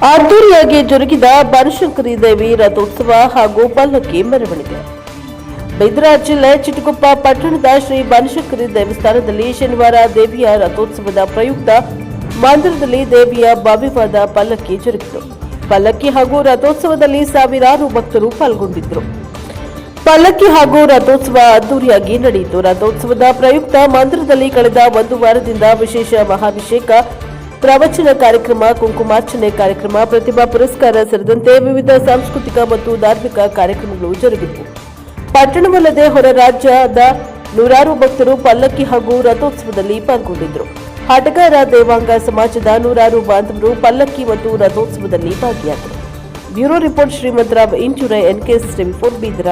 ಅದ್ದೂರಿಯಾಗಿ ಜರುಗಿದ ಬನಶಂಕರಿ ದೇವಿ ರಥೋತ್ಸವ ಹಾಗೂ ಪಲ್ಲಕ್ಕಿ ಮೆರವಣಿಗೆ. ಬೀದರ್ ಜಿಲ್ಲೆ ಚಿಟಗುಪ್ಪ ಪಟ್ಟಣದ ಶ್ರೀ ಬನಶಂಕರಿ ದೇವಸ್ಥಾನದಲ್ಲಿ ಶನಿವಾರ ದೇವಿಯ ರಥೋತ್ಸವದ ಪ್ರಯುಕ್ತ ಮಂದಿರದಲ್ಲಿ ದೇವಿಯ ಭವ್ಯವಾದ ಪಲ್ಲಕ್ಕಿ ಜರುಗಿತು. ಪಲ್ಲಕ್ಕಿ ಹಾಗೂ ರಥೋತ್ಸವದಲ್ಲಿ ಸಾವಿರಾರು ಭಕ್ತರು ಪಾಲ್ಗೊಂಡಿದ್ದರು. ಪಲ್ಲಕ್ಕಿ ಹಾಗೂ ರಥೋತ್ಸವ ಅದ್ದೂರಿಯಾಗಿ ನಡೆಯಿತು. ರಥೋತ್ಸವದ ಪ್ರಯುಕ್ತ ಮಂದಿರದಲ್ಲಿ ಕಳೆದ ಒಂದು ವಾರದಿಂದ ವಿಶೇಷ ಮಹಾಭಿಷೇಕ, ಪ್ರವಚನ ಕಾರ್ಯಕ್ರಮ, ಕುಂಕುಮಾರ್ಚನೆ ಕಾರ್ಯಕ್ರಮ, ಪ್ರತಿಭಾ ಪುರಸ್ಕಾರ ಸೇರಿದಂತೆ ವಿವಿಧ ಸಾಂಸ್ಕೃತಿಕ ಮತ್ತು ಧಾರ್ಮಿಕ ಕಾರ್ಯಕ್ರಮಗಳು ಜರುಗಿದವು. ಪಟ್ಟಣವಲ್ಲದೆ ಹೊರ ರಾಜ್ಯದ ನೂರಾರು ಭಕ್ತರು ಪಲ್ಲಕ್ಕಿ ಹಾಗೂ ರಥೋತ್ಸವದಲ್ಲಿ ಪಾಲ್ಗೊಂಡಿದ್ದರು. ಆಟಗಾರ ದೇವಾಂಗ ಸಮಾಜದ ನೂರಾರು ಬಾಂಧವರು ಪಲ್ಲಕ್ಕಿ ಮತ್ತು ರಥೋತ್ಸವದಲ್ಲಿ ಭಾಗಿಯಾದರು. Bureau report Shrimantrao Inchura NKS TV4 Bidar.